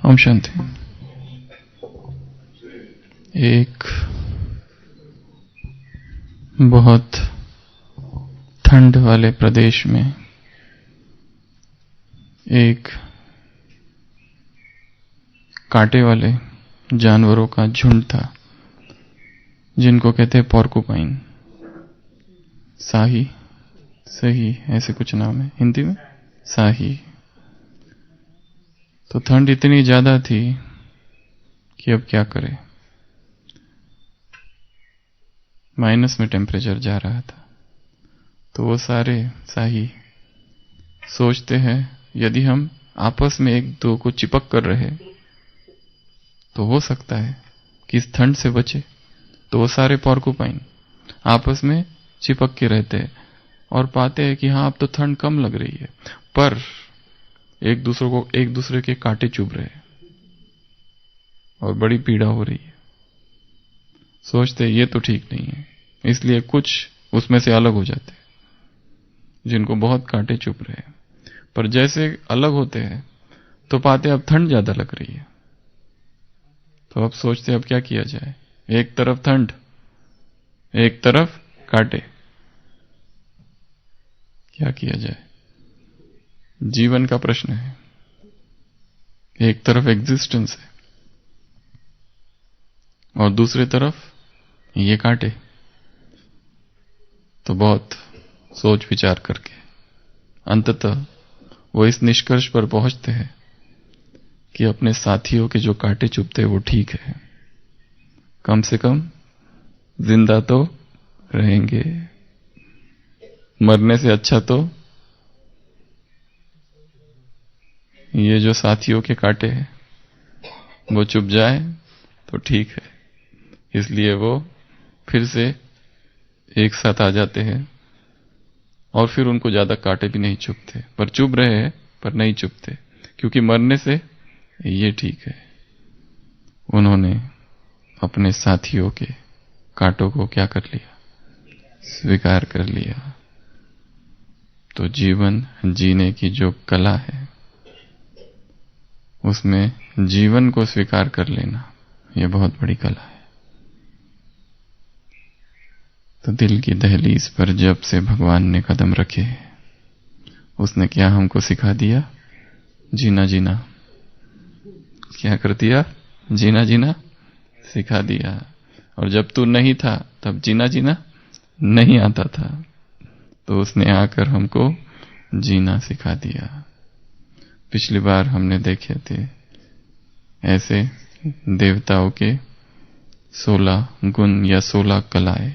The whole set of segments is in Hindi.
ओम शांति। एक बहुत ठंड वाले प्रदेश में एक कांटे वाले जानवरों का झुंड था जिनको कहते हैं पोर्कुपाइन। साही, सही, ऐसे कुछ नाम है हिंदी में, साही। तो ठंड इतनी ज्यादा थी कि अब क्या करें, माइनस में टेम्परेचर जा रहा था। तो वो सारे साही सोचते हैं यदि हम आपस में एक दो को चिपक कर रहे तो हो सकता है कि इस ठंड से बचे। तो वो सारे पोर्कुपाइन आपस में चिपक के रहते हैं और पाते हैं कि हाँ अब तो ठंड कम लग रही है, पर एक दूसरे के कांटे चुभ रहे हैं और बड़ी पीड़ा हो रही है। सोचते ये तो ठीक नहीं है, इसलिए कुछ उसमें से अलग हो जाते हैं जिनको बहुत कांटे चुभ रहे हैं। पर जैसे अलग होते हैं तो पाते अब ठंड ज्यादा लग रही है। तो अब सोचते अब क्या किया जाए, एक तरफ ठंड एक तरफ कांटे, क्या किया जाए। जीवन का प्रश्न है, एक तरफ एग्जिस्टेंस है और दूसरी तरफ ये कांटे। तो बहुत सोच विचार करके अंततः वो इस निष्कर्ष पर पहुंचते हैं कि अपने साथियों के जो कांटे चुभते हैं वो ठीक है, कम से कम जिंदा तो रहेंगे, मरने से अच्छा तो ये जो साथियों के कांटे हैं वो चुभ जाए तो ठीक है। इसलिए वो फिर से एक साथ आ जाते हैं और फिर उनको ज्यादा कांटे भी नहीं चुभते, पर चुभ रहे हैं पर नहीं चुभते, क्योंकि मरने से ये ठीक है। उन्होंने अपने साथियों के कांटों को क्या कर लिया, स्वीकार कर लिया। तो जीवन जीने की जो कला है उसमें जीवन को स्वीकार कर लेना यह बहुत बड़ी कला है। तो दिल की दहलीज पर जब से भगवान ने कदम रखे उसने क्या हमको सिखा दिया, जीना जीना। क्या कर दिया, जीना जीना सिखा दिया। और जब तू नहीं था तब जीना जीना नहीं आता था, तो उसने आकर हमको जीना सिखा दिया। पिछली बार हमने देखे थे ऐसे देवताओं के 16 गुण या 16 कलाएं।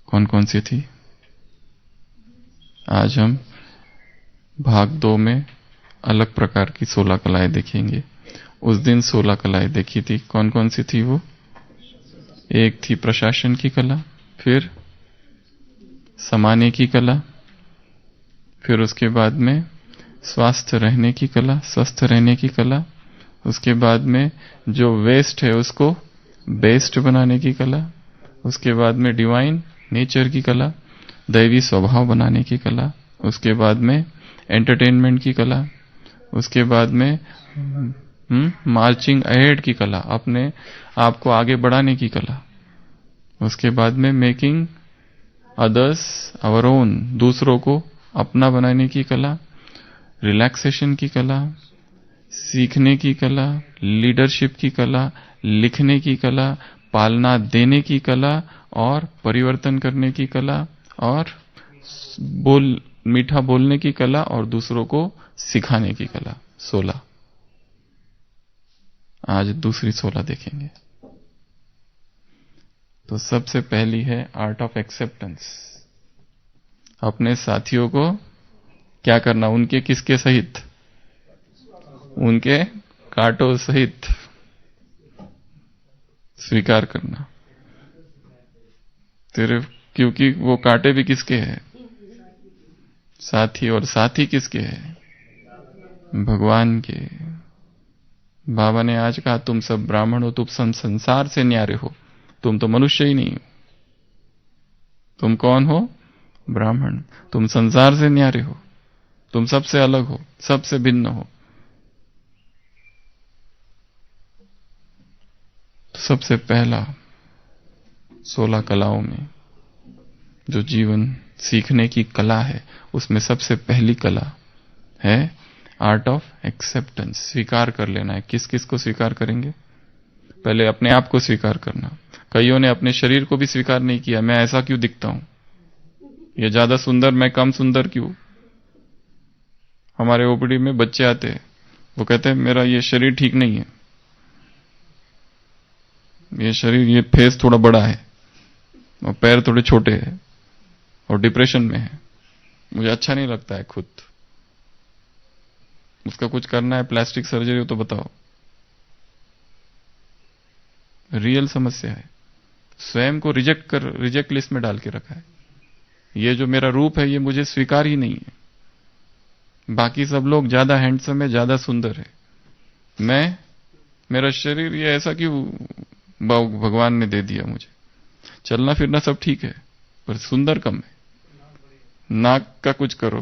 कौन कौन सी थी? आज हम भाग 2 में अलग प्रकार की 16 कलाएं देखेंगे। उस दिन 16 कलाएं देखी थी, कौन कौन सी थी वो? एक थी प्रशासन की कला, फिर समाने की कला, फिर उसके बाद में स्वस्थ रहने की कला, स्वस्थ रहने की कला, उसके बाद में जो वेस्ट है उसको बेस्ट बनाने की कला, उसके बाद में डिवाइन नेचर की कला, दैवी स्वभाव बनाने की कला, उसके बाद में एंटरटेनमेंट की कला, उसके बाद में मार्चिंग अहेड की कला, अपने आप को आगे बढ़ाने की कला, उसके बाद में मेकिंग अदर्स आवर ओन, दूसरों को अपना बनाने की कला, रिलैक्सेशन की कला, सीखने की कला, लीडरशिप की कला, लिखने की कला, पालना देने की कला और परिवर्तन करने की कला, और मीठा बोलने की कला और दूसरों को सिखाने की कला। 16। आज दूसरी 16 देखेंगे। तो सबसे पहली है आर्ट ऑफ एक्सेप्टेंस। अपने साथियों को क्या करना, उनके किसके सहित, उनके कांटों सहित स्वीकार करना। तेरे, क्योंकि वो कांटे भी किसके हैं, साथी, और साथी किसके हैं, भगवान के। बाबा ने आज कहा तुम सब ब्राह्मण हो, तुम संसार से न्यारे हो, तुम तो मनुष्य ही नहीं हो। तुम कौन हो, ब्राह्मण। तुम संसार से न्यारे हो, तुम सबसे अलग हो, सबसे भिन्न हो। सबसे पहला 16 कलाओं में जो जीवन सीखने की कला है, उसमें सबसे पहली कला है आर्ट ऑफ एक्सेप्टेंस। स्वीकार कर लेना है। किस किस को स्वीकार करेंगे? पहले अपने आप को स्वीकार करना। कईयों ने अपने शरीर को भी स्वीकार नहीं किया। मैं ऐसा क्यों दिखता हूं? ये ज्यादा सुंदर, मैं कम सुंदर क्यों? हमारे ओपीडी में बच्चे आते हैं, वो कहते हैं मेरा ये शरीर ठीक नहीं है, ये शरीर, ये फेस थोड़ा बड़ा है और पैर थोड़े छोटे हैं और डिप्रेशन में है, मुझे अच्छा नहीं लगता है खुद। उसका कुछ करना है, प्लास्टिक सर्जरी हो तो बताओ। रियल समस्या है। स्वयं को रिजेक्ट लिस्ट में डाल के रखा है। ये जो मेरा रूप है ये मुझे स्वीकार ही नहीं है। बाकी सब लोग ज्यादा हैंडसम है, ज्यादा सुंदर है, मैं, मेरा शरीर ये ऐसा क्यों भगवान ने दे दिया मुझे? चलना फिरना सब ठीक है पर सुंदर कम है। नाक का कुछ करो,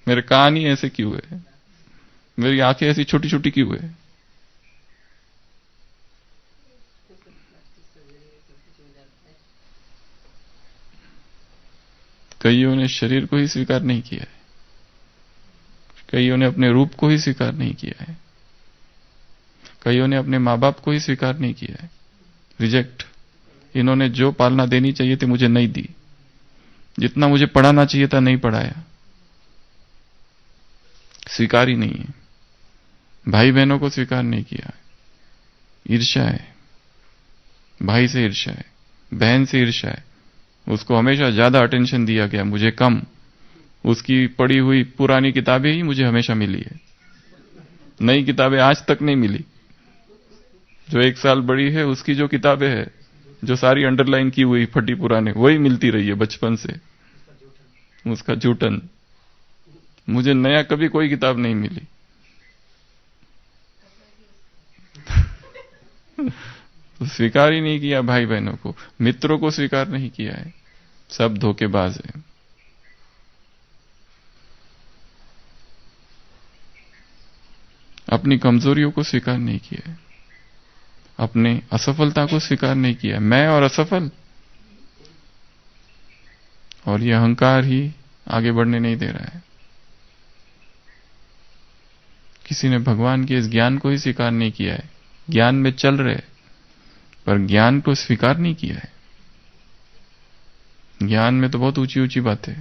मेरे कान ही ऐसे क्यों है, मेरी आंखें ऐसी छोटी छोटी क्यों है? कईयों ने शरीर को ही स्वीकार नहीं किया है, कईयों ने अपने रूप को ही स्वीकार नहीं किया है, कईयों ने अपने माँ बाप को ही स्वीकार नहीं किया है। रिजेक्ट। इन्होंने जो पालना देनी चाहिए थी मुझे नहीं दी, जितना मुझे पढ़ाना चाहिए था नहीं पढ़ाया, स्वीकार ही नहीं है। भाई बहनों को स्वीकार नहीं किया, ईर्ष्या है, भाई से ईर्ष्या है, बहन से ईर्ष्या है, उसको हमेशा ज्यादा अटेंशन दिया गया, मुझे कम। उसकी पढ़ी हुई पुरानी किताबें ही मुझे हमेशा मिली है, नई किताबें आज तक नहीं मिली। जो 1 साल बड़ी है उसकी जो किताबें है, जो सारी अंडरलाइन की हुई फटी पुराने, वही मिलती रही है बचपन से, उसका जूठन। मुझे नया कभी कोई किताब नहीं मिली। तो स्वीकार ही नहीं किया भाई बहनों को, मित्रों को स्वीकार नहीं किया है, सब धोखेबाज है। अपनी कमजोरियों को स्वीकार नहीं किया है, अपने असफलता को स्वीकार नहीं किया। मैं और असफल, और यह अहंकार ही आगे बढ़ने नहीं दे रहा है। किसी ने भगवान के इस ज्ञान को ही स्वीकार नहीं किया है। ज्ञान में चल रहे पर ज्ञान को स्वीकार नहीं किया है। ज्ञान में तो बहुत ऊंची ऊंची बातें,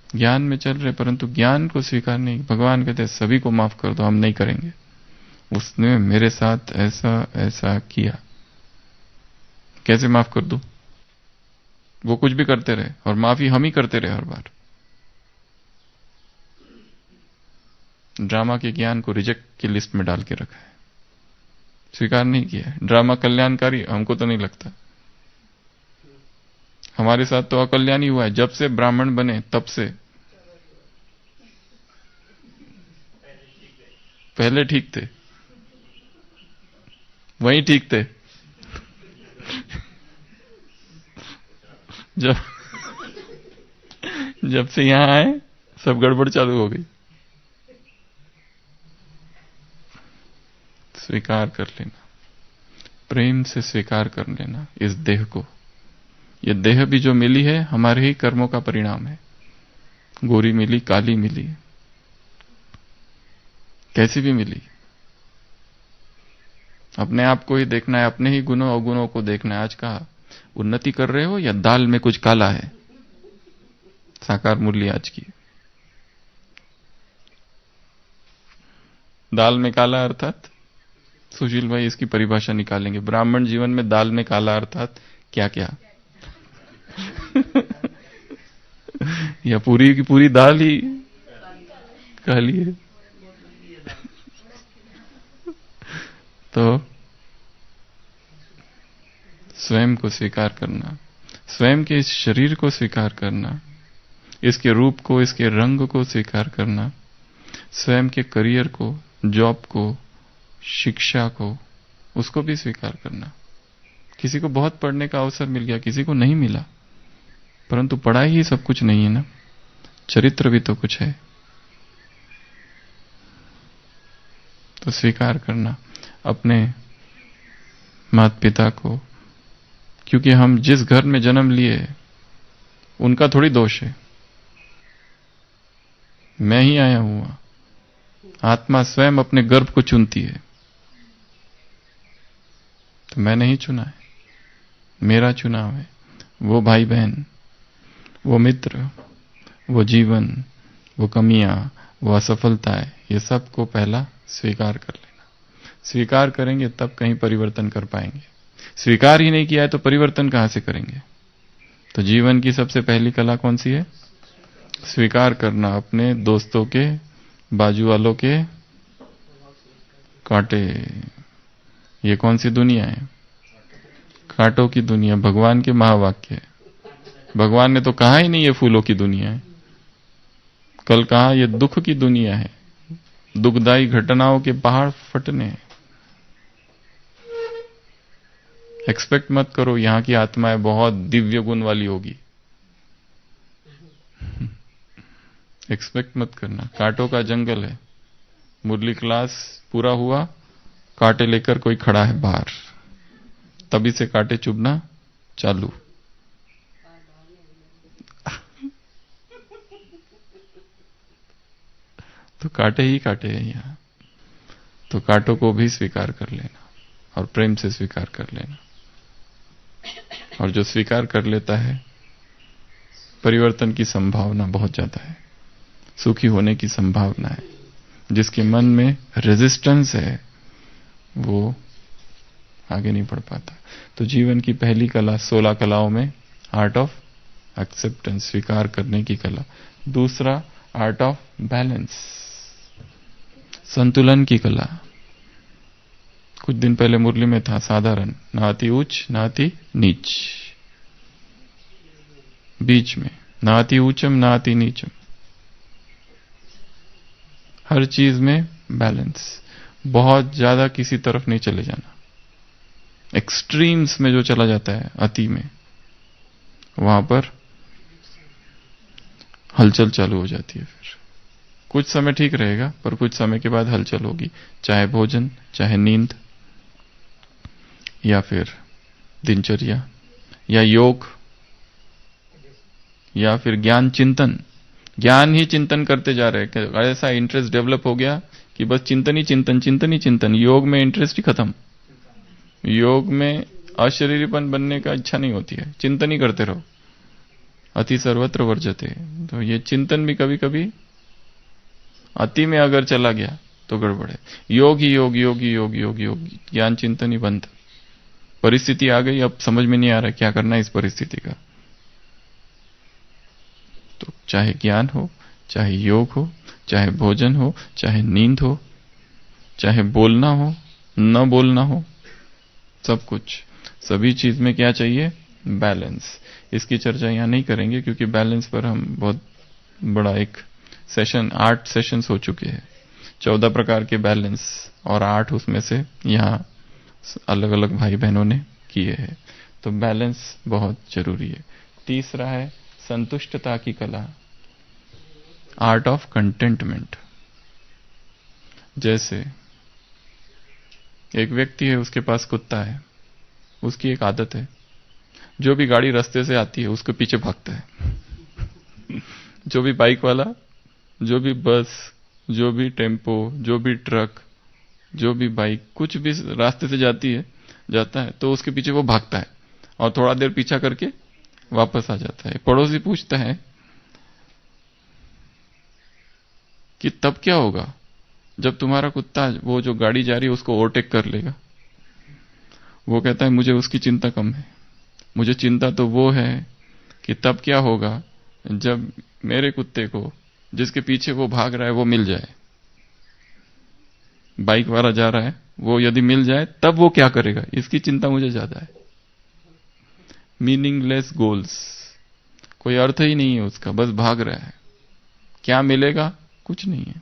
ज्ञान में चल रहे परंतु ज्ञान को स्वीकार नहीं। भगवान कहते हैं सभी को माफ कर दो, हम नहीं करेंगे, उसने मेरे साथ ऐसा ऐसा किया, कैसे माफ कर दूं? वो कुछ भी करते रहे और माफी हम ही करते रहे हर बार। ड्रामा के ज्ञान को रिजेक्ट की लिस्ट में डाल के रखा है, स्वीकार नहीं किया है। ड्रामा कल्याणकारी हमको तो नहीं लगता, हमारे साथ तो अकल्याण ही हुआ है। जब से ब्राह्मण बने तब से, पहले ठीक थे, वहीं ठीक थे, जब से यहां आए सब गड़बड़ चालू हो गई। स्वीकार कर लेना, प्रेम से स्वीकार कर लेना इस देह को। ये देह भी जो मिली है हमारे ही कर्मों का परिणाम है। गोरी मिली, काली मिली, कैसी भी मिली, अपने आप को ही देखना है, अपने ही गुणों अवगुणों को देखना है। आज कहा उन्नति कर रहे हो या दाल में कुछ काला है? साकार मुरली आज की। दाल में काला अर्थात, सुशील भाई इसकी परिभाषा निकालेंगे। ब्राह्मण जीवन में दाल में काला अर्थात क्या क्या? या पूरी की पूरी दाल ही काली है? तो स्वयं को स्वीकार करना, स्वयं के इस शरीर को स्वीकार करना, इसके रूप को, इसके रंग को स्वीकार करना, स्वयं के करियर को, जॉब को, शिक्षा को, उसको भी स्वीकार करना। किसी को बहुत पढ़ने का अवसर मिल गया, किसी को नहीं मिला, परंतु पढ़ाई ही सब कुछ नहीं है ना, चरित्र भी तो कुछ है। तो स्वीकार करना अपने माता पिता को, क्योंकि हम जिस घर में जन्म लिए उनका थोड़ी दोष है। मैं ही आया हूं। आत्मा स्वयं अपने गर्भ को चुनती है, तो मैं नहीं चुना है, मेरा चुनाव है। वो भाई बहन, वो मित्र, वो जीवन, वो कमियां, वो असफलताएं, ये सब को पहला स्वीकार कर लेना। स्वीकार करेंगे तब कहीं परिवर्तन कर पाएंगे। स्वीकार ही नहीं किया है तो परिवर्तन कहां से करेंगे? तो जीवन की सबसे पहली कला कौन सी है? स्वीकार करना अपने दोस्तों के, बाजू वालों के कांटे। ये कौन सी दुनिया है? कांटों की दुनिया। भगवान के महावाक्य है। भगवान ने तो कहा ही नहीं ये फूलों की दुनिया है, कल कहा ये दुख की दुनिया है, दुखदायी घटनाओं के पहाड़ फटने हैं। एक्सपेक्ट मत करो यहां की आत्माएं बहुत दिव्य गुण वाली होगी। एक्सपेक्ट मत करना। कांटों का जंगल है। मुरली क्लास पूरा हुआ, कांटे लेकर कोई खड़ा है बाहर, तभी से कांटे चुभना चालू। तो कांटे ही कांटे हैं यहां। तो कांटों को भी स्वीकार कर लेना और प्रेम से स्वीकार कर लेना। और जो स्वीकार कर लेता है, परिवर्तन की संभावना बहुत ज्यादा है, सुखी होने की संभावना है। जिसके मन में रेजिस्टेंस है वो आगे नहीं बढ़ पाता। तो जीवन की पहली कला 16 कलाओं में आर्ट ऑफ एक्सेप्टेंस, स्वीकार करने की कला। दूसरा आर्ट ऑफ बैलेंस, संतुलन की कला। कुछ दिन पहले मुरली में था साधारण, ना अति उच्च ना अति नीच, बीच में, ना अति ऊंचम ना अति नीचम, हर चीज में बैलेंस। बहुत ज्यादा किसी तरफ नहीं चले जाना। एक्सट्रीम्स में जो चला जाता है, अति में, वहां पर हलचल चालू हो जाती है। फिर कुछ समय ठीक रहेगा, पर कुछ समय के बाद हलचल होगी। चाहे भोजन, चाहे नींद, या फिर दिनचर्या, या योग, या फिर ज्ञान चिंतन। ज्ञान ही चिंतन करते जा रहे हैं। ऐसा इंटरेस्ट डेवलप हो गया कि बस चिंतन ही चिंतन, चिंतन ही चिंतन। योग में इंटरेस्ट ही खत्म। योग में अशरीरीपन बनने का इच्छा नहीं होती है, चिंतन ही करते रहो। अति सर्वत्र वर्जते। तो ये चिंतन भी कभी कभी अति में अगर चला गया तो गड़बड़ है। योग ही योग, योग ही योग, योग योग, ज्ञान चिंतन ही बंद। परिस्थिति आ गई, अब समझ में नहीं आ रहा क्या करना है इस परिस्थिति का। तो चाहे ज्ञान हो, चाहे योग हो, चाहे भोजन हो, चाहे नींद हो, चाहे बोलना हो, न बोलना हो, सब कुछ, सभी चीज में क्या चाहिए? बैलेंस। इसकी चर्चा यहां नहीं करेंगे क्योंकि बैलेंस पर हम बहुत बड़ा एक सेशन, 8 सेशंस हो चुके हैं। 14 प्रकार के बैलेंस और 8 उसमें से यहां अलग अलग भाई बहनों ने किए हैं। तो बैलेंस बहुत जरूरी है। तीसरा है संतुष्टता की कला, आर्ट ऑफ कंटेंटमेंट। जैसे एक व्यक्ति है, उसके पास कुत्ता है, उसकी एक आदत है, जो भी गाड़ी रास्ते से आती है उसके पीछे भागता है। जो भी बाइक वाला, जो भी बस, जो भी टेम्पो, जो भी ट्रक, जो भी बाइक कुछ भी रास्ते से जाता है तो उसके पीछे वो भागता है और थोड़ा देर पीछा करके वापस आ जाता है। पड़ोसी पूछता है कि तब क्या होगा जब तुम्हारा कुत्ता वो जो गाड़ी जा रही है उसको ओवरटेक कर लेगा? वो कहता है मुझे उसकी चिंता कम है, मुझे चिंता तो वो है कि तब क्या होगा जब मेरे कुत्ते को जिसके पीछे वो भाग रहा है वो मिल जाए। बाइक वाला जा रहा है, वो यदि मिल जाए तब वो क्या करेगा, इसकी चिंता मुझे ज्यादा है। मीनिंगलेस गोल्स, कोई अर्थ ही नहीं है उसका, बस भाग रहा है। क्या मिलेगा? कुछ नहीं है।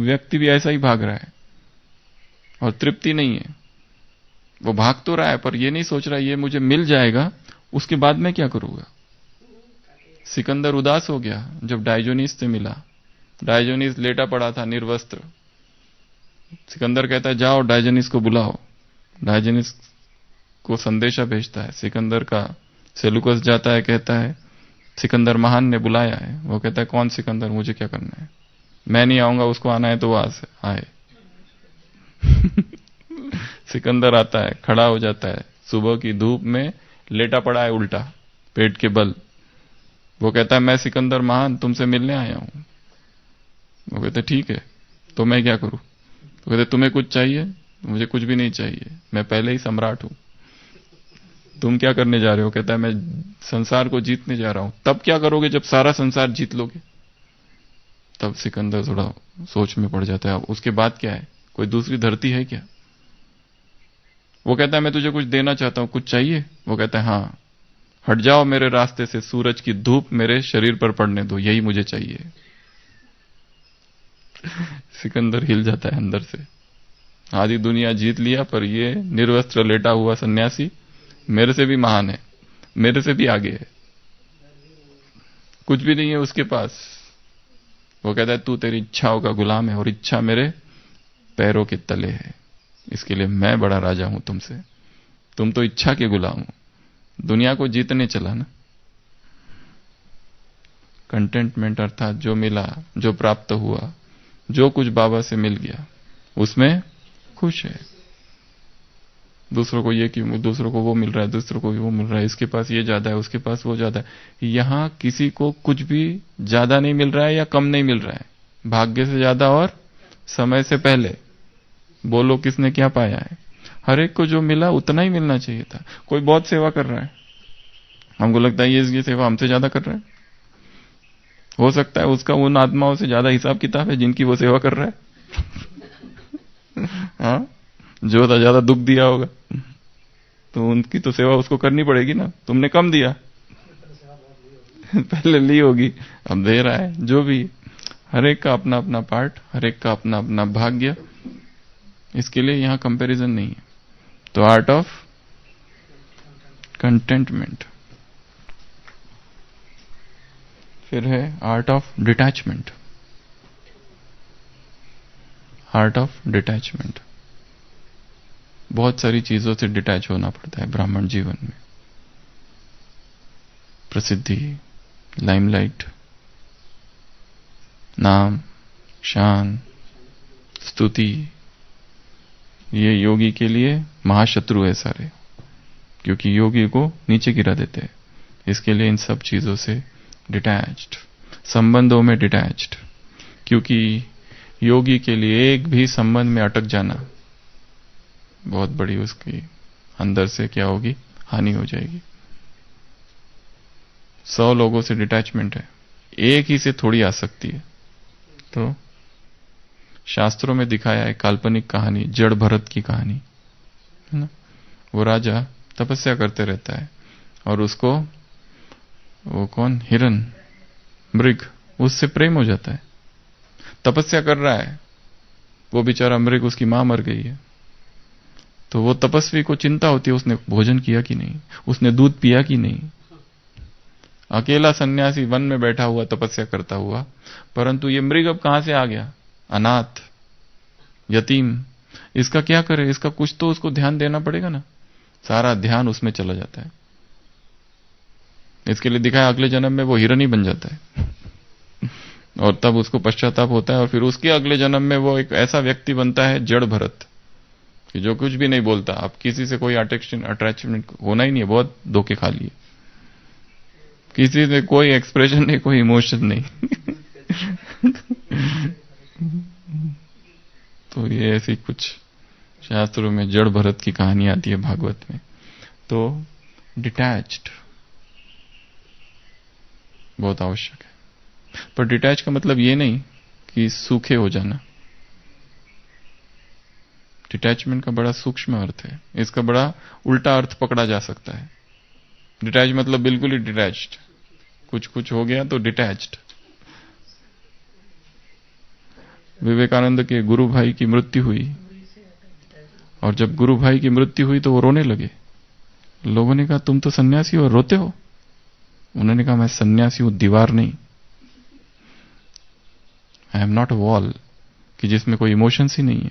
व्यक्ति भी ऐसा ही भाग रहा है और तृप्ति नहीं है। वो भाग तो रहा है पर ये नहीं सोच रहा ये मुझे मिल जाएगा, उसके बाद मैं क्या करूंगा। सिकंदर उदास हो गया जब डायोजनीस से मिला। डायोजनीस लेटा पड़ा था निर्वस्त्र, सिकंदर कहता है जाओ डायजनीस को बुलाओ। डायजनीस को संदेशा भेजता है, सिकंदर का सेलुकस जाता है, कहता है सिकंदर महान ने बुलाया है। वो कहता है कौन सिकंदर, मुझे क्या करना है, मैं नहीं आऊंगा, उसको आना है तो वो आए। सिकंदर आता है, खड़ा हो जाता है, सुबह की धूप में लेटा पड़ा है उल्टा पेट के बल। वो कहता है मैं सिकंदर महान तुमसे मिलने आया हूं। वो कहते ठीक है, तो मैं क्या करूं? वो कहते तुम्हें कुछ चाहिए? मुझे कुछ भी नहीं चाहिए, मैं पहले ही सम्राट हूं। तुम क्या करने जा रहे हो? कहता है मैं संसार को जीतने जा रहा हूं। तब क्या करोगे जब सारा संसार जीत लोगे? तब सिकंदर थोड़ा सोच में पड़ जाता है, उसके बाद क्या है, कोई दूसरी धरती है क्या? वो कहता है मैं तुझे कुछ देना चाहता हूं, कुछ चाहिए? वो कहता है हां, हट जाओ मेरे रास्ते से, सूरज की धूप मेरे शरीर पर पड़ने दो, यही मुझे चाहिए। सिकंदर हिल जाता है अंदर से, आधी दुनिया जीत लिया पर ये निर्वस्त्र लेटा हुआ सन्यासी मेरे से भी महान है, मेरे से भी आगे है, कुछ भी नहीं है उसके पास। वो कहता है तू तेरी इच्छाओं का गुलाम है और इच्छा मेरे पैरों के तले है, इसके लिए मैं बड़ा राजा हूं तुमसे, तुम तो इच्छा के गुलाम हो, दुनिया को जीतने चला ना। कंटेंटमेंट अर्थात जो मिला, जो प्राप्त हुआ, जो कुछ बाबा से मिल गया उसमें खुश है। दूसरों को ये क्यों, दूसरों को वो मिल रहा है, दूसरों को वो मिल रहा है, इसके पास ये ज्यादा है, उसके पास वो ज्यादा है। यहां किसी को कुछ भी ज्यादा नहीं मिल रहा है या कम नहीं मिल रहा है, भाग्य से ज्यादा और समय से पहले। बोलो किसने क्या पाया है? हर एक को जो मिला उतना ही मिलना चाहिए था। कोई बहुत सेवा कर रहा है, हमको लगता है ये सेवा हमसे ज्यादा कर रहा है, हो सकता है उसका उन आत्माओं से ज्यादा हिसाब किताब है जिनकी वो सेवा कर रहा है। हाँ, जो ज्यादा दुख दिया होगा तो उनकी तो सेवा उसको करनी पड़ेगी ना, तुमने कम दिया। पहले ली होगी, अब दे रहा है। जो भी, हर एक का अपना अपना पार्ट, हर एक का अपना अपना भाग्य, इसके लिए यहां कंपैरिजन नहीं है। तो आर्ट ऑफ कंटेंटमेंट। फिर है art of detachment. Art of detachment, बहुत सारी चीजों से डिटैच होना पड़ता है ब्राह्मण जीवन में। प्रसिद्धि, लाइमलाइट, नाम, शान, स्तुति, ये योगी के लिए महाशत्रु है सारे, क्योंकि योगी को नीचे गिरा देते हैं। इसके लिए इन सब चीजों से डिटैच्ड, संबंधों में डिटैच्ड, क्योंकि योगी के लिए एक भी संबंध में अटक जाना बहुत बड़ी उसकी अंदर से क्या होगी, हानि हो जाएगी। 100 लोगों से डिटैचमेंट है, एक ही से थोड़ी आ सकती है। तो शास्त्रों में दिखाया है काल्पनिक कहानी, जड़ भरत की कहानी है ना। वो राजा तपस्या करते रहता है और उसको वो कौन, हिरन, मृग, उससे प्रेम हो जाता है। तपस्या कर रहा है, वो बेचारा मृग, उसकी मां मर गई है। तो वो तपस्वी को चिंता होती है उसने भोजन किया कि नहीं, उसने दूध पिया कि नहीं। अकेला सन्यासी वन में बैठा हुआ तपस्या करता हुआ, परंतु ये मृग अब कहां से आ गया, अनाथ, यतीम, इसका क्या करे, इसका कुछ तो उसको ध्यान देना पड़ेगा ना। सारा ध्यान उसमें चला जाता है। इसके लिए दिखाया अगले जन्म में वो हिरन ही बन जाता है। और तब उसको पश्चाताप होता है और फिर उसके अगले जन्म में वो एक ऐसा व्यक्ति बनता है जड़ भरत, कि जो कुछ भी नहीं बोलता, अब किसी से कोई अटैचमेंट होना ही नहीं है, बहुत धोखे खा लिए, किसी से कोई एक्सप्रेशन नहीं, कोई इमोशन नहीं। तो ये ऐसी कुछ शास्त्रों में जड़ भरत की कहानी आती है, भागवत में। तो डिटैच्ड बहुत आवश्यक है। पर डिटैच का मतलब ये नहीं कि सूखे हो जाना। डिटैचमेंट का बड़ा सूक्ष्म अर्थ है, इसका बड़ा उल्टा अर्थ पकड़ा जा सकता है। डिटैच मतलब बिल्कुल ही डिटैच्ड, कुछ कुछ हो गया तो डिटैच्ड। विवेकानंद के गुरु भाई की मृत्यु हुई, और जब गुरु भाई की मृत्यु हुई तो वो रोने लगे। लोगों ने कहा तुम तो सन्यासी हो और रोते हो। उन्होंने कहा मैं सन्यासी हूं, दीवार नहीं। I am not a wall, कि जिसमें कोई इमोशंस ही नहीं है।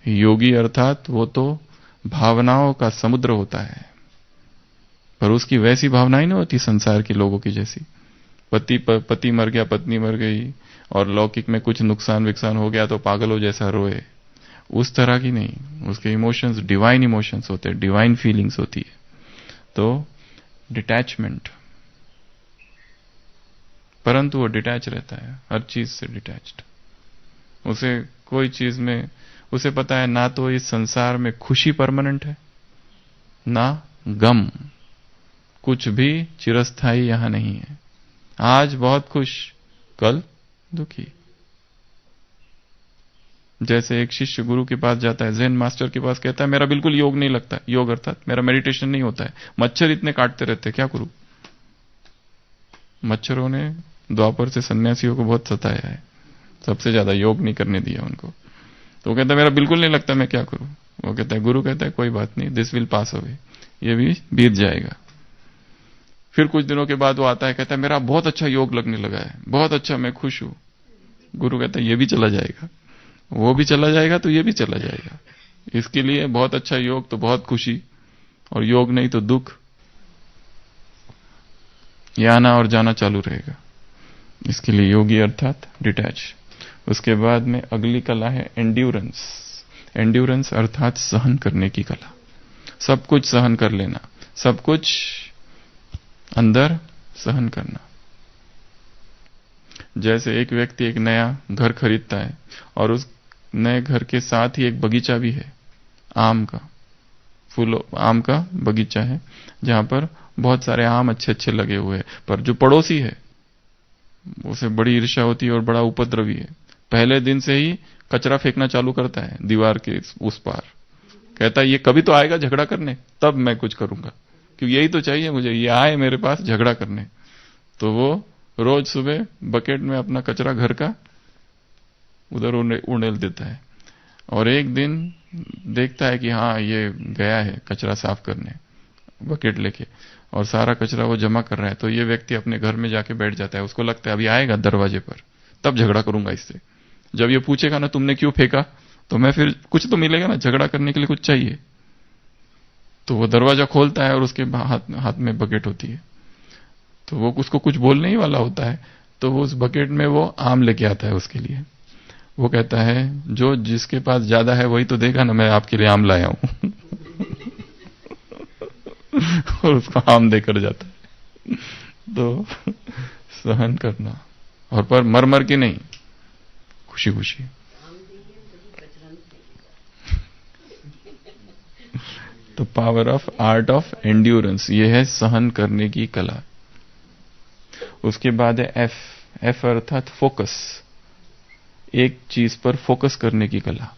योगी अर्थात वो तो भावनाओं का समुद्र होता है, पर उसकी वैसी भावनाएं नहीं होती संसार के लोगों की जैसी। पति मर गया, पत्नी मर गई और लौकिक में कुछ नुकसान विकसान हो गया तो पागलों जैसा रोए, उस तरह की नहीं। उसके इमोशंस डिवाइन इमोशंस होते हैं, डिवाइन फीलिंग्स होती है। तो डिटैचमेंट, परंतु वो डिटैच रहता है, हर चीज से डिटैच्ड। उसे कोई चीज में उसे पता है ना तो इस संसार में खुशी परमानेंट है ना गम, कुछ भी चिरस्थायी यहां नहीं है। आज बहुत खुश, कल दुखी। जैसे एक शिष्य गुरु के पास जाता है, ज़ेन मास्टर के पास, कहता है मेरा बिल्कुल योग नहीं लगता, योग अर्थात मेरा मेडिटेशन नहीं होता है, मच्छर इतने काटते रहते, क्या करूं। मच्छरों ने द्वापर से सन्यासियों को बहुत सताया है, सबसे ज्यादा योग नहीं करने दिया उनको। तो वो कहता है मेरा बिल्कुल नहीं लगता, मैं क्या करूं। वो कहता है, गुरु कहता है कोई बात नहीं, दिस विल पास अवे, ये भी बीत जाएगा। फिर कुछ दिनों के बाद वो आता है, कहता है मेरा बहुत अच्छा योग लगने लगा है, बहुत अच्छा, मैं खुश हूं। गुरु कहता है ये भी चला जाएगा, वो भी चला जाएगा तो ये भी चला जाएगा। इसके लिए बहुत अच्छा योग तो बहुत खुशी, और योग नहीं तो दुख, ये आना और जाना चालू रहेगा। इसके लिए योगी अर्थात डिटैच। उसके बाद में अगली कला है एंड्योरेंस। एंड्योरेंस अर्थात सहन करने की कला, सब कुछ सहन कर लेना, सब कुछ अंदर सहन करना। जैसे एक व्यक्ति एक नया घर खरीदता है और उस नए घर के साथ ही एक बगीचा भी है, आम का, फूलों आम का बगीचा है, जहां पर बहुत सारे आम अच्छे अच्छे लगे हुए हैं। पर जो पड़ोसी है उसे बड़ी ईर्ष्या होती है और बड़ा उपद्रवी है। पहले दिन से ही कचरा फेंकना चालू करता है दीवार के उस पार। कहता है ये कभी तो आएगा झगड़ा करने, तब मैं कुछ करूंगा, क्योंकि यही तो चाहिए मुझे, ये आए मेरे पास झगड़ा करने। तो वो रोज सुबह बकेट में अपना कचरा घर का उधर उड़ेल देता है, और एक दिन देखता है कि हाँ ये गया है कचरा साफ करने बकेट लेके, और सारा कचरा वो जमा कर रहा है। तो ये व्यक्ति अपने घर में जाके बैठ जाता है, उसको लगता है अभी आएगा दरवाजे पर, तब झगड़ा करूंगा इससे। जब ये पूछेगा ना तुमने क्यों फेंका, तो मैं फिर कुछ तो मिलेगा ना, झगड़ा करने के लिए कुछ चाहिए। तो वो दरवाजा खोलता है और उसके हाथ में बकेट होती है। तो वो उसको कुछ बोलने ही वाला होता है, तो वो उस बकेट में वो आम लेके आता है उसके लिए। वो कहता है जो जिसके पास ज्यादा है वही तो देगा ना, मैं आपके लिए आम लाया हूं। और उसको आम देकर जाता है। तो सहन करना, और पर मर मर के नहीं, खुशी खुशी। तो power of art of endurance, ये है सहन करने की कला। उसके बाद है एफ। एफ अर्थात फोकस, एक चीज पर फोकस करने की कला,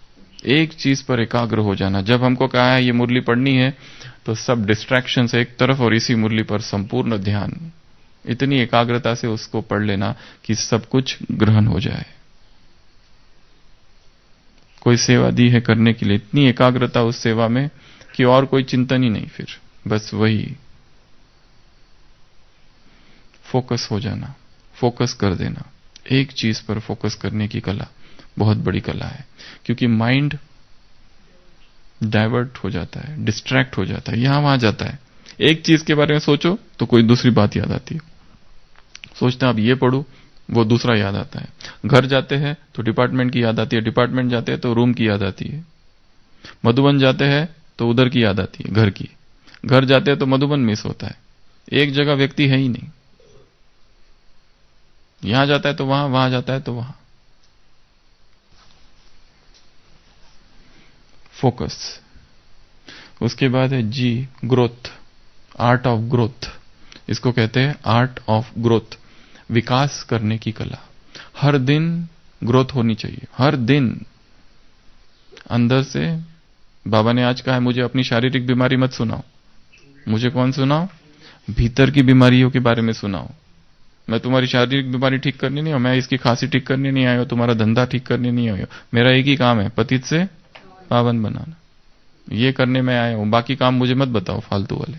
एक चीज पर एकाग्र हो जाना। जब हमको कहा है ये मुरली पढ़नी है तो सब डिस्ट्रैक्शन से एक तरफ और इसी मुरली पर संपूर्ण ध्यान, इतनी एकाग्रता से उसको पढ़ लेना कि सब कुछ ग्रहण हो जाए। कोई सेवा दी है करने के लिए, इतनी एकाग्रता उस सेवा में कि और कोई चिंतन ही नहीं, फिर बस वही फोकस हो जाना, फोकस कर देना। एक चीज पर फोकस करने की कला बहुत बड़ी कला है, क्योंकि माइंड डाइवर्ट हो जाता है, डिस्ट्रैक्ट हो जाता है, यहां वहां जाता है। एक चीज के बारे में सोचो तो कोई दूसरी बात याद आती है, सोचते हैं अब ये पढ़ूं, वो दूसरा याद आता है। घर जाते हैं तो डिपार्टमेंट की याद आती है, डिपार्टमेंट जाते हैं तो रूम की याद आती है, मधुबन जाते हैं तो उधर की याद आती है, घर की। घर जाते हैं तो मधुबन मिस होता है, एक जगह व्यक्ति है ही नहीं। यहां जाता है तो वहां, वहां जाता है तो वहां। फोकस। उसके बाद है जी, ग्रोथ, आर्ट ऑफ ग्रोथ। इसको कहते हैं आर्ट ऑफ ग्रोथ, विकास करने की कला। हर दिन ग्रोथ होनी चाहिए, हर दिन अंदर से। बाबा ने आज कहा है मुझे अपनी शारीरिक बीमारी मत सुनाओ, मुझे कौन सुनाओ, भीतर की बीमारियों के बारे में सुनाओ। मैं तुम्हारी शारीरिक बीमारी ठीक करनी नहीं हूं, मैं इसकी खांसी ठीक करनी नहीं आया हूं, तुम्हारा धंधा ठीक करने नहीं आया हूं। मेरा एक ही काम है, पतित से पावन बनाना, ये करने में आया हूं। बाकी काम मुझे मत बताओ फालतू वाले।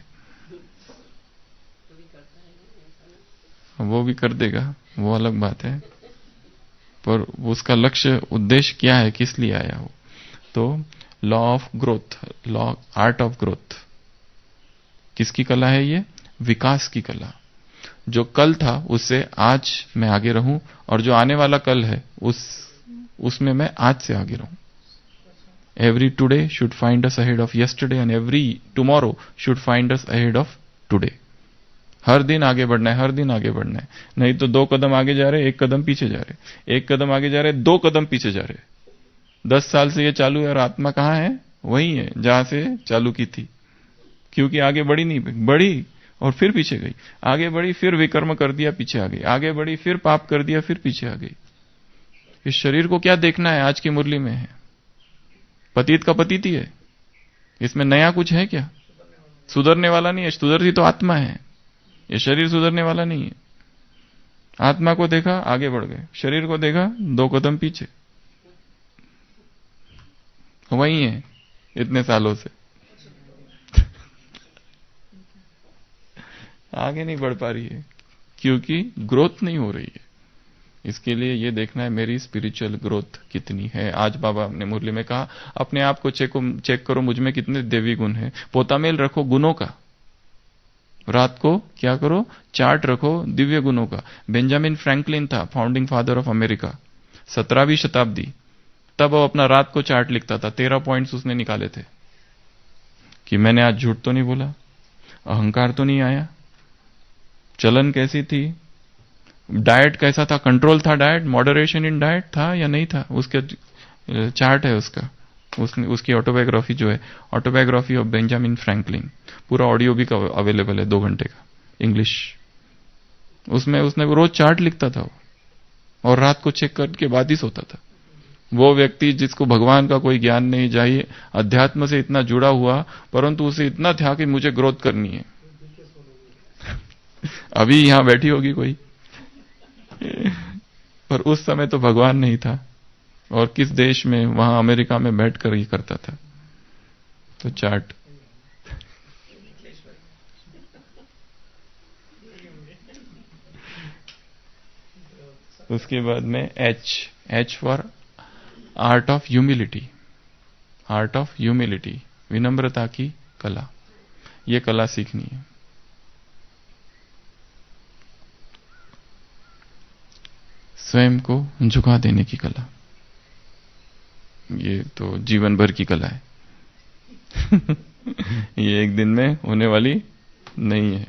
वो भी कर देगा, वो अलग बात है, पर उसका लक्ष्य उद्देश्य क्या है, किस लिए आया हो। तो law of growth, law art of growth, किसकी कला है ये? विकास की कला। जो कल था उससे आज मैं आगे रहूं, और जो आने वाला कल है उसमें मैं आज से आगे रहूं। Every today should find us ahead of yesterday and every tomorrow should find us ahead of today. हर दिन आगे बढ़ना है, हर दिन आगे बढ़ना है, नहीं तो 2 कदम आगे जा रहे, 1 कदम पीछे जा रहे, 1 कदम आगे जा रहे, 2 कदम पीछे जा रहे। 10 साल से ये चालू है और आत्मा कहां है? वही है जहां से चालू की थी, क्योंकि आगे बढ़ी नहीं, बढ़ी और फिर पीछे गई, आगे बढ़ी फिर विकर्म कर दिया, पीछे आ गई, आगे बढ़ी फिर पाप कर दिया, फिर पीछे आ गई। इस शरीर को क्या देखना है? आज की मुरली में है पतित का पतित ही है, इसमें नया कुछ है क्या? सुधरने वाला नहीं है, सुधरती तो आत्मा है, ये शरीर सुधरने वाला नहीं है। आत्मा को देखा आगे बढ़ गए, शरीर को देखा 2 कदम पीछे, वही है इतने सालों से। आगे नहीं बढ़ पा रही है क्योंकि ग्रोथ नहीं हो रही है। इसके लिए ये देखना है मेरी स्पिरिचुअल ग्रोथ कितनी है। आज बाबा ने मुरली में कहा अपने आप को चेक करो, मुझ में कितने देवी गुण हैं। पोतामेल रखो गुणों का, रात को क्या करो? चार्ट रखो दिव्य गुणों का। बेंजामिन फ्रैंकलिन था फाउंडिंग फादर ऑफ अमेरिका, 17वीं शताब्दी, तब वो अपना रात को चार्ट लिखता था। 13 पॉइंट्स उसने निकाले थे कि मैंने आज झूठ तो नहीं बोला, अहंकार तो नहीं आया, चलन कैसी थी, डाइट कैसा था, कंट्रोल था डाइट, मॉडरेशन इन डाइट था या नहीं था, उसके चार्ट है उसका। उसकी ऑटोबायोग्राफी जो है, ऑटोबायोग्राफी ऑफ बेंजामिन फ्रैंकलिन, पूरा ऑडियो भी अवेलेबल है 2 घंटे का, इंग्लिश। उसमें उसने रोज चार्ट लिखता था और रात को चेक करके बाद ही सोता था। वो व्यक्ति जिसको भगवान का कोई ज्ञान नहीं चाहिए, अध्यात्म से इतना जुड़ा हुआ, परंतु उसे इतना था कि मुझे ग्रोथ करनी है। अभी यहां बैठी होगी कोई, पर उस समय तो भगवान नहीं था, और किस देश में? वहां अमेरिका में बैठकर ही करता था। तो चार्ट उसके बाद में H for art of humility, art of humility, विनम्रता की कला। ये कला सीखनी है। स्वयं को झुका देने की कला, ये तो जीवन भर की कला है। ये एक दिन में होने वाली नहीं है,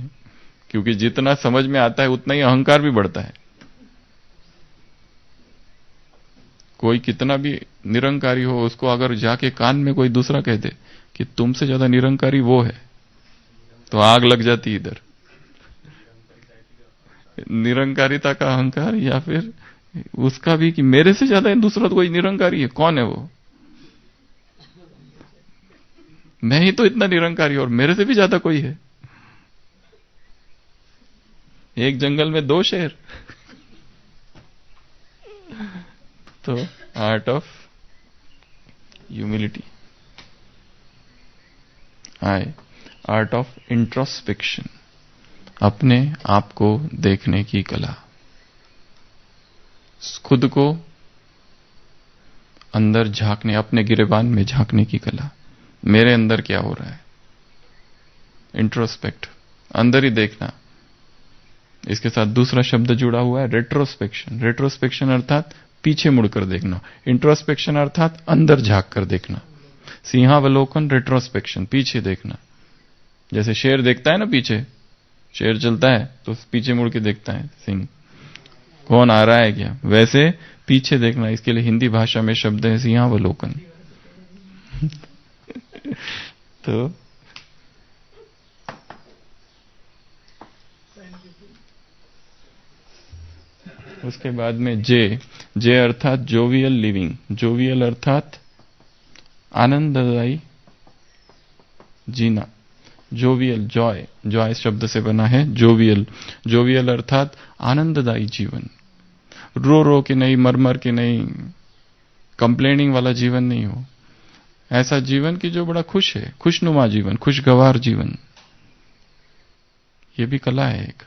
क्योंकि जितना समझ में आता है उतना ही अहंकार भी बढ़ता है। कोई कितना भी निरंकारी हो, उसको अगर जाके कान में कोई दूसरा कह दे कि तुमसे ज्यादा निरंकारी वो है, तो आग लग जाती इधर। निरंकारिता का अहंकार, या फिर उसका भी कि मेरे से ज्यादा दूसरा तो कोई निरंकारी है, कौन है वो? मैं ही तो इतना निरंकारी और मेरे से भी ज्यादा कोई है। एक जंगल में 2 शेर। तो आर्ट ऑफ ह्यूमिलिटी आए, आर्ट ऑफ इंट्रोस्पेक्शन, अपने आप को देखने की कला, खुद को अंदर झांकने, अपने गिरेबान में झांकने की कला। मेरे अंदर क्या हो रहा है? इंट्रोस्पेक्ट, अंदर ही देखना। इसके साथ दूसरा शब्द जुड़ा हुआ है, रेट्रोस्पेक्शन। रेट्रोस्पेक्शन अर्थात पीछे मुड़कर देखना, इंट्रोस्पेक्शन अर्थात अंदर झांक कर देखना। सिंहावलोकन, रेट्रोस्पेक्शन, पीछे देखना। जैसे शेर देखता है ना, पीछे शेर चलता है तो पीछे मुड़ के देखता है सिंह, कौन आ रहा है क्या, वैसे पीछे देखना। इसके लिए हिंदी भाषा में शब्द है सिंहावलोकन। तो उसके बाद में जे अर्थात जोवियल लिविंग। जोवियल अर्थात आनंददायी जीना। जोवियल, जॉय शब्द से बना है जोवियल। जोवियल अर्थात आनंददायी जीवन। रो रो के नहीं, मर मर के नहीं, कंप्लेनिंग वाला जीवन नहीं हो। ऐसा जीवन कि जो बड़ा खुश है, खुशनुमा जीवन, खुशगवार जीवन। ये भी कला है एक।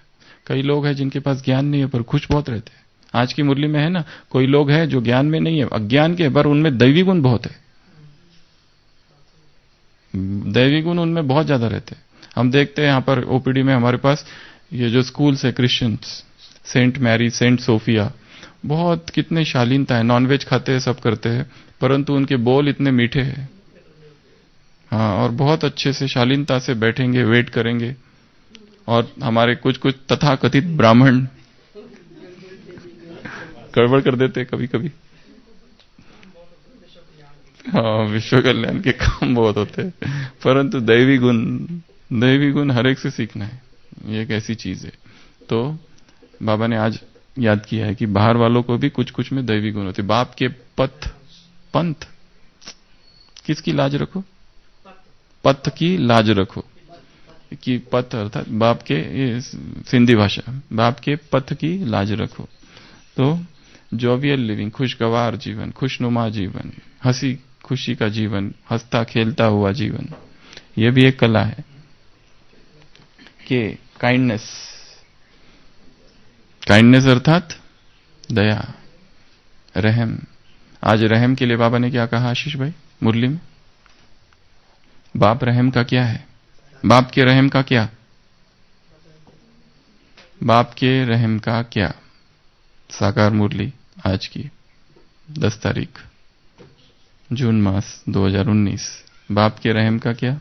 कई लोग हैं जिनके पास ज्ञान नहीं है पर खुश बहुत रहते हैं। आज की मुरली में है ना, कोई लोग हैं जो ज्ञान में नहीं है, अज्ञान के, पर उनमें दैवी गुण बहुत है। दैवी गुण उनमें बहुत ज्यादा रहते हैं। हम देखते हैं यहाँ पर ओपीडी में हमारे पास ये जो स्कूल्स है Christians, Saint Mary, Saint Sophia, बहुत कितने शालीनता है, नॉनवेज खाते हैं, सब करते हैं, परंतु उनके बोल इतने मीठे हैं। हाँ, और बहुत अच्छे से शालीनता से बैठेंगे, वेट करेंगे। और हमारे कुछ कुछ तथाकथित ब्राह्मण गड़बड़ कर देते हैं कभी कभी। हाँ, विश्व कल्याण के काम बहुत होते हैं, परंतु दैवी गुण हर एक से सीखना है। ये एक ऐसी चीज है। तो बाबा ने आज याद किया है कि बाहर वालों को भी कुछ कुछ में दैवी गुण होते। बाप के पंथ किसकी लाज रखो? पथ की लाज रखो। कि पथ अर्थात बाप के, ये सिंधी भाषा, बाप के पथ की लाज रखो। तो जॉवियल लिविंग, खुशगवार जीवन, खुशनुमा जीवन, हंसी खुशी का जीवन, हंसता खेलता हुआ जीवन, यह भी एक कला है। कि काइंडनेस अर्थात दया, रहम। आज रहम के लिए बाबा ने क्या कहा आशीष भाई मुरली में? बाप रहम का क्या है? बाप के रहम का क्या? बाप के रहम का क्या? साकार मुरली आज की 10 तारीख जून मास 2019। बाप के रहम का क्या?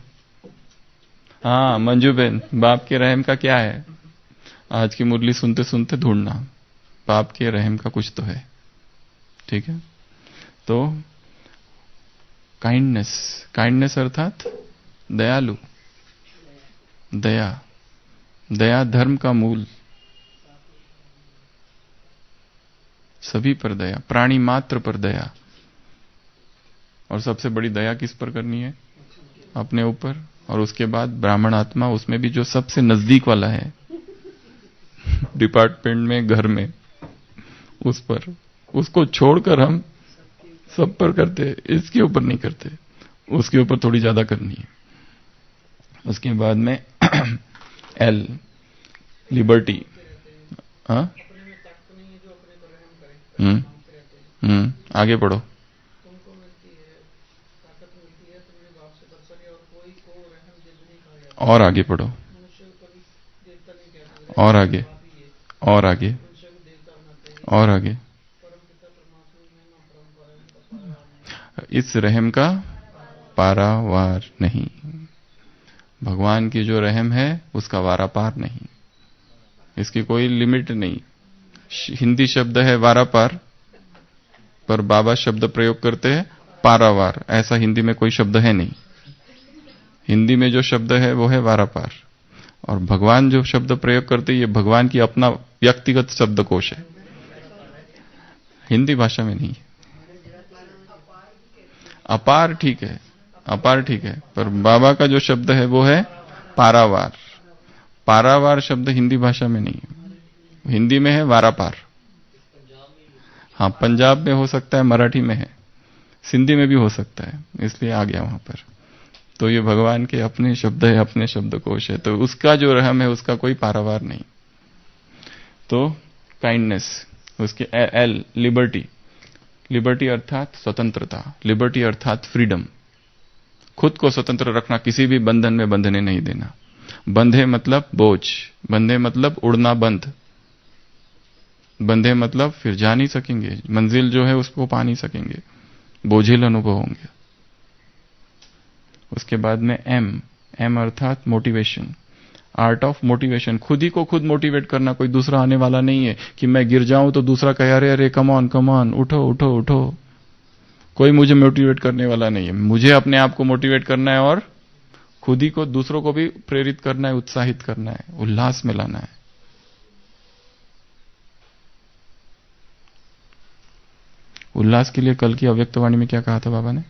हाँ मंजू बेन, बाप के रहम का क्या है? आज की मुरली सुनते सुनते ढूंढना, बाप के रहम का कुछ तो है। ठीक है। तो काइंडनेस अर्थात दयालु, दया धर्म का मूल। सभी पर दया, प्राणी मात्र पर दया। और सबसे बड़ी दया किस पर करनी है? अपने ऊपर। और उसके बाद ब्राह्मण आत्मा, उसमें भी जो सबसे नजदीक वाला है डिपार्टमेंट में, घर में, उस पर। उसको छोड़कर हम सब पर करते, इसके ऊपर नहीं करते, उसके ऊपर थोड़ी ज्यादा करनी है। उसके बाद में एल, लिबर्टी। हाँ, आगे पढ़ो। और आगे पढ़ो, और आगे, और आगे, और आगे। इस रहम का पारावार नहीं। भगवान की जो रहम है उसका वारापार नहीं, इसकी कोई लिमिट नहीं। हिंदी शब्द है वारापार, पर बाबा शब्द प्रयोग करते हैं पारावार। ऐसा हिंदी में कोई शब्द है नहीं। हिंदी में जो शब्द है वो है वारापार, और भगवान जो शब्द प्रयोग करते हैं ये भगवान की अपना व्यक्तिगत शब्दकोश है, हिंदी भाषा में नहीं। अपार ठीक है, अपार ठीक है, पर बाबा का जो शब्द है वो है पारावार। पारावार शब्द हिंदी भाषा में नहीं है, हिंदी में है वारापार। हाँ, पंजाब में हो सकता है, मराठी में है, सिंधी में भी हो सकता है, इसलिए आ गया वहां पर। तो ये भगवान के अपने शब्द है, अपने शब्दकोश है, तो उसका जो रहम है उसका कोई पारावार नहीं। तो काइंडनेस, उसके एल, लिबर्टी। लिबर्टी अर्थात स्वतंत्रता, लिबर्टी अर्थात फ्रीडम। खुद को स्वतंत्र रखना, किसी भी बंधन में बंधने नहीं देना। बंधे मतलब बोझ, बंधे मतलब उड़ना बंद, बंधे मतलब फिर जा नहीं सकेंगे, मंजिल जो है उसको पा नहीं सकेंगे, बोझिल अनुभव होंगे। उसके बाद में एम अर्थात मोटिवेशन, आर्ट ऑफ मोटिवेशन। खुद ही को खुद मोटिवेट करना, कोई दूसरा आने वाला नहीं है कि मैं गिर जाऊं तो दूसरा कहे अरे अरे कम ऑन उठो उठो उठो। कोई मुझे मोटिवेट करने वाला नहीं है, मुझे अपने आप को मोटिवेट करना है और खुद ही को, दूसरों को भी प्रेरित करना है, उत्साहित करना है, उल्लास में लाना है। उल्लास के लिए कल की अव्यक्तवाणी में क्या कहा था बाबा ने?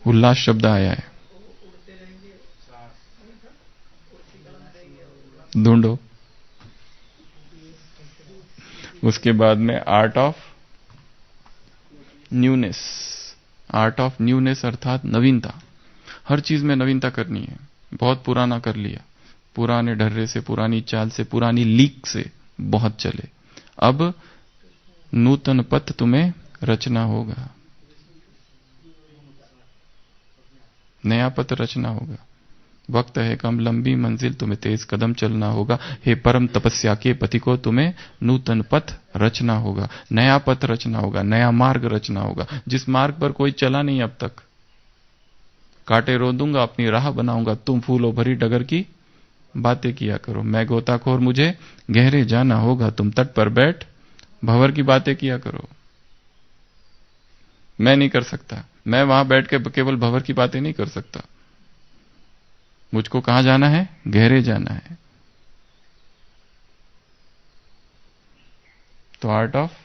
उल्लास शब्द आया है, ढूंढो। उसके बाद में art of newness, art of newness अर्थात नवीनता। हर चीज में नवीनता करनी है। बहुत पुराना कर लिया, पुराने ढर्रे से, पुरानी चाल से, पुरानी लीक से बहुत चले, अब नूतन पथ तुम्हें रचना होगा। नया पथ रचना होगा। वक्त है कम, लंबी मंजिल, तुम्हें तेज कदम चलना होगा। हे परम तपस्या के पति को, तुम्हें नूतन पथ रचना होगा, नया पथ रचना होगा, नया मार्ग रचना होगा, जिस मार्ग पर कोई चला नहीं अब तक। कांटे रो दूंगा, अपनी राह बनाऊंगा, तुम फूलों भरी डगर की बातें किया करो। मैं गोताखोर, मुझे गहरे जाना होगा, तुम तट पर बैठ भंवर की बातें किया करो। मैं नहीं कर सकता, मैं वहां बैठ के केवल भंवर की बातें नहीं कर सकता। मुझको कहां जाना है? गहरे जाना है। तो आर्ट ऑफ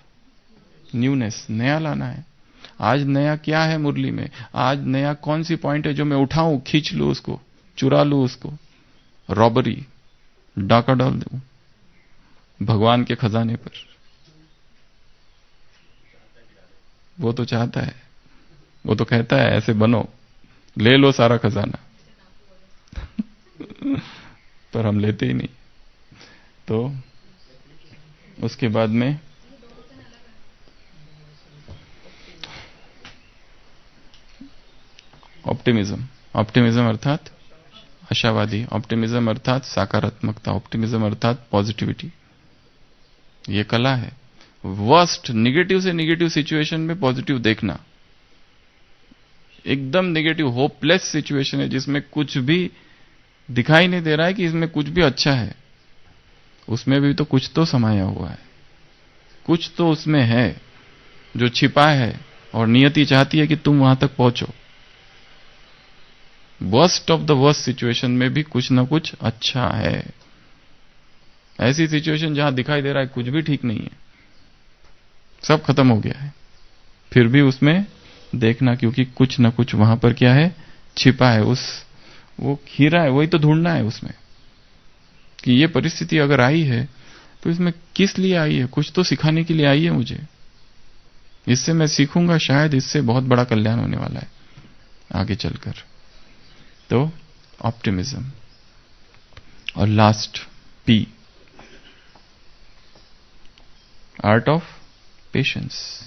न्यूनेस, नया लाना है। आज नया क्या है मुरली में? आज नया कौन सी पॉइंट है जो मैं उठाऊं, खींच लूं उसको, चुरा लूं उसको, रॉबरी, डाका डाल दूं भगवान के खजाने पर। वो तो चाहता है, वो तो कहता है ऐसे बनो, ले लो सारा खजाना। पर हम लेते ही नहीं। तो उसके बाद में ऑप्टिमिज्म, ऑप्टिमिज्म अर्थात आशावादी, ऑप्टिमिज्म अर्थात सकारात्मकता, ऑप्टिमिज्म अर्थात पॉजिटिविटी। ये कला है। वर्स्ट, निगेटिव से निगेटिव सिचुएशन में पॉजिटिव देखना। एकदम निगेटिव होपलेस सिचुएशन है जिसमें कुछ भी दिखाई नहीं दे रहा है कि इसमें कुछ भी अच्छा है, उसमें भी तो कुछ तो समाया हुआ है, कुछ तो उसमें है जो छिपा है और नियति चाहती है कि तुम वहां तक पहुंचो। Worst of the worst situation में भी कुछ ना कुछ अच्छा है। ऐसी सिचुएशन जहां दिखाई दे रहा है कुछ भी ठीक नहीं है, सब खत्म हो गया है, फिर भी उसमें देखना, क्योंकि कुछ ना कुछ वहां पर क्या है, छिपा है। वो खीरा है, वही तो ढूंढना है उसमें कि ये परिस्थिति अगर आई है तो इसमें किस लिए आई है, कुछ तो सिखाने के लिए आई है मुझे, इससे मैं सीखूंगा, शायद इससे बहुत बड़ा कल्याण होने वाला है आगे चलकर। तो ऑप्टिमिज्म। और last P, art of patience,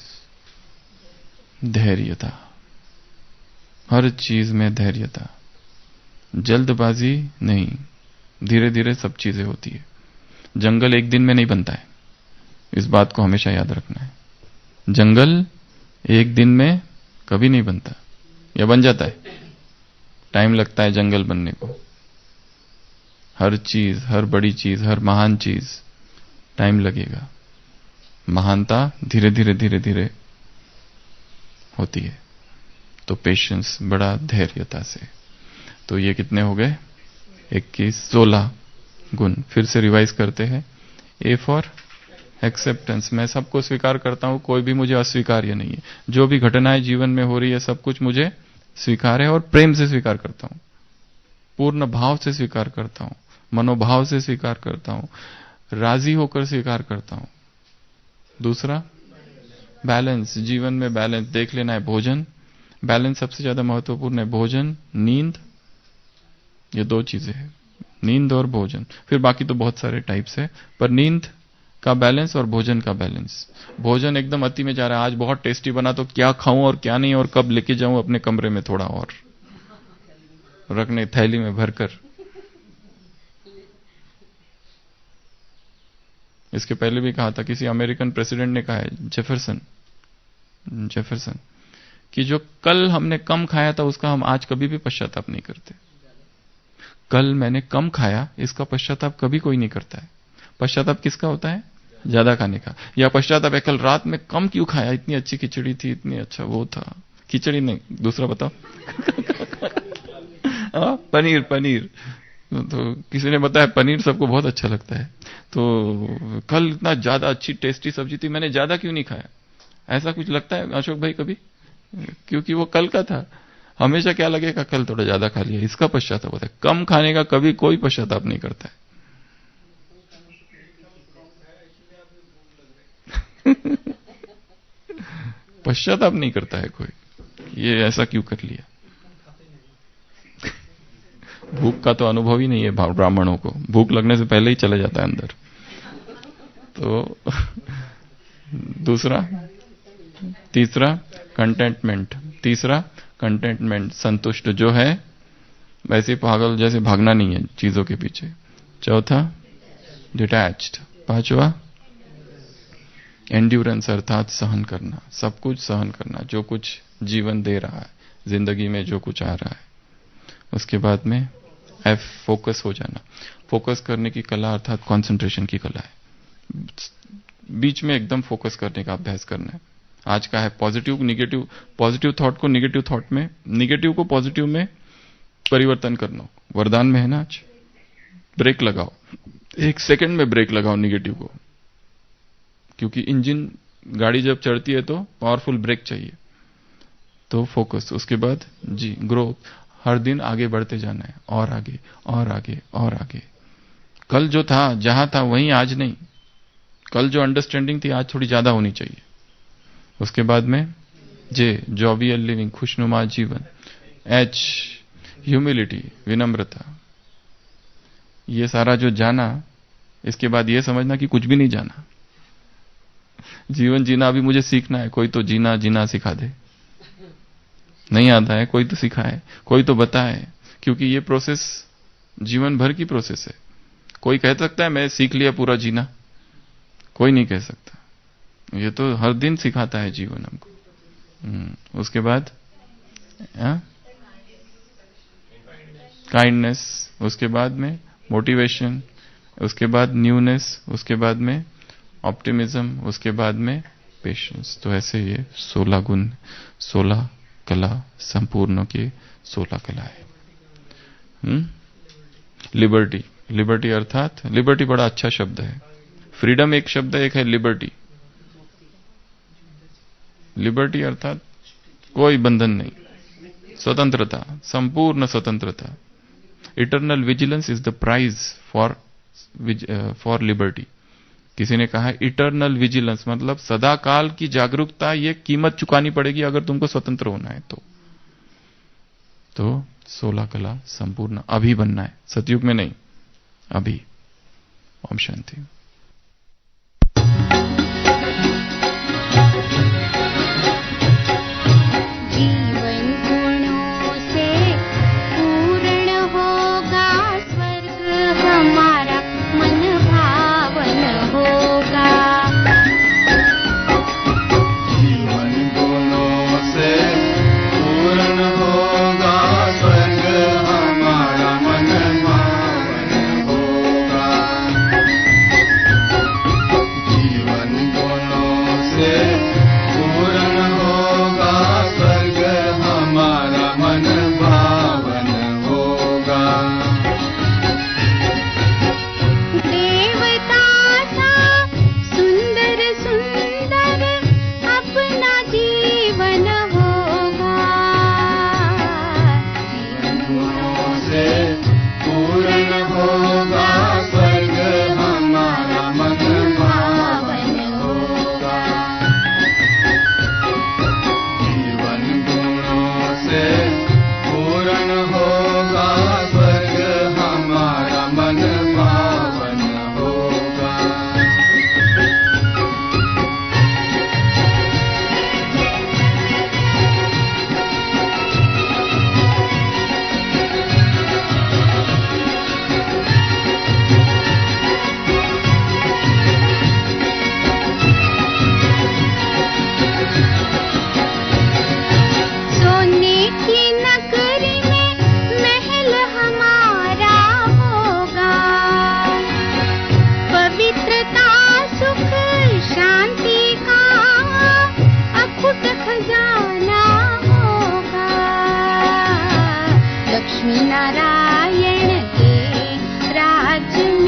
धैर्यता। हर चीज में धैर्यता, जल्दबाजी नहीं, धीरे धीरे सब चीजें होती है। जंगल एक दिन में नहीं बनता है, इस बात को हमेशा याद रखना है। जंगल एक दिन में कभी नहीं बनता, या बन जाता है, टाइम लगता है जंगल बनने को। हर चीज, हर बड़ी चीज, हर महान चीज टाइम लगेगा। महानता धीरे धीरे धीरे धीरे होती है। तो पेशेंस, बड़ा धैर्यता से। तो ये कितने हो गए? 21, 16 गुण। फिर से रिवाइज करते हैं। ए फॉर एक्सेप्टेंस, मैं सबको स्वीकार करता हूं, कोई भी मुझे अस्वीकार्य नहीं है। जो भी घटनाएं जीवन में हो रही है सब कुछ मुझे स्वीकार है, और प्रेम से स्वीकार करता हूं, पूर्ण भाव से स्वीकार करता हूं, मनोभाव से स्वीकार करता हूं, राजी होकर स्वीकार करता हूं। दूसरा बैलेंस, जीवन में बैलेंस देख लेना है। भोजन, बैलेंस सबसे ज्यादा महत्वपूर्ण है। भोजन, नींद, ये दो चीजें हैं, नींद और भोजन। फिर बाकी तो बहुत सारे टाइप्स है, पर नींद का बैलेंस और भोजन का बैलेंस। भोजन एकदम अति में जा रहा है, आज बहुत टेस्टी बना तो क्या खाऊं और क्या नहीं, और कब लेके जाऊं अपने कमरे में थोड़ा और रखने, थैली में भरकर। इसके पहले भी कहा था, किसी अमेरिकन प्रेसिडेंट ने कहा है, जेफरसन, कि जो कल हमने कम खाया था उसका हम आज कभी भी पश्चाताप नहीं करते। कल मैंने कम खाया, इसका पश्चाताप कभी कोई नहीं करता है। पश्चाताप किसका होता है? ज्यादा खाने का। या पश्चाताप है, कल रात में कम क्यों खाया, इतनी अच्छी खिचड़ी थी, इतनी अच्छा वो था। खिचड़ी नहीं, दूसरा बताओ। पनीर, पनीर। तो किसी ने बताया पनीर सबको बहुत अच्छा लगता है, तो कल इतना ज्यादा अच्छी टेस्टी सब्जी थी, मैंने ज्यादा क्यों नहीं खाया। ऐसा कुछ लगता है अशोक भाई कभी? क्योंकि वो कल का था। हमेशा क्या लगेगा, कल थोड़ा ज्यादा खा लिया, इसका पश्चाताप होता है। कम खाने का कभी कोई पश्चाताप नहीं करता है। पश्चाताप नहीं करता है कोई, ये ऐसा क्यों कर लिया। भूख का तो अनुभव ही नहीं है ब्राह्मणों को, भूख लगने से पहले ही चले जाता है अंदर। तो दूसरा, तीसरा कंटेंटमेंट, तीसरा कंटेंटमेंट, संतुष्ट जो है, वैसे पागल जैसे भागना नहीं है चीजों के पीछे। चौथा डिटैच्ड। पांचवा एंड्योरेंस अर्थात सहन करना, सब कुछ सहन करना, जो कुछ जीवन दे रहा है, जिंदगी में जो कुछ आ रहा है। उसके बाद में एफ फोकस हो जाना। फोकस करने की कला अर्थात कंसंट्रेशन की कला है। बीच में एकदम फोकस करने का अभ्यास करना है। आज का है पॉजिटिव निगेटिव, पॉजिटिव थॉट को निगेटिव थॉट में, निगेटिव को पॉजिटिव में परिवर्तन करना। वरदान में है ना आज, ब्रेक लगाओ, 1 सेकंड में ब्रेक लगाओ निगेटिव को, क्योंकि इंजन गाड़ी जब चढ़ती है तो पावरफुल ब्रेक चाहिए। तो फोकस, उसके बाद जी ग्रोथ, हर दिन आगे बढ़ते जाना है, और आगे और आगे और आगे। कल जो था जहां था वहीं आज नहीं, कल जो अंडरस्टैंडिंग थी आज थोड़ी ज्यादा होनी चाहिए। उसके बाद में जे जॉवियल लिविंग, खुशनुमा जीवन। एच ह्यूमिलिटी, विनम्रता। ये सारा जो जाना, इसके बाद ये समझना कि कुछ भी नहीं जाना, जीवन जीना अभी मुझे सीखना है। कोई तो जीना सिखा दे, नहीं आता है कोई तो सिखाए, कोई तो बताए, क्योंकि ये प्रोसेस जीवन भर की प्रोसेस है। कोई कह सकता है मैं सीख लिया पूरा जीना, कोई नहीं कह सकता। ये तो हर दिन सिखाता है जीवन हमको। उसके बाद काइंडनेस, उसके बाद में मोटिवेशन, उसके बाद न्यूनेस, उसके बाद में ऑप्टिमिज्म, उसके बाद में पेशेंस। तो ऐसे ये 16 गुण, 16 कला, संपूर्ण के 16 कला है। लिबर्टी, लिबर्टी अर्थात, लिबर्टी बड़ा अच्छा शब्द है। फ्रीडम एक शब्द है, एक है लिबर्टी। लिबर्टी अर्थात कोई बंधन नहीं, स्वतंत्रता, संपूर्ण स्वतंत्रता। Eternal vigilance is the price for liberty. किसी ने कहा इटर्नल विजिलेंस मतलब सदा काल की जागरूकता, ये कीमत चुकानी पड़ेगी अगर तुमको स्वतंत्र होना है तो 16 कला संपूर्ण अभी बनना है, सतयुग में नहीं, अभी। ओम शांति। नारायण के राज में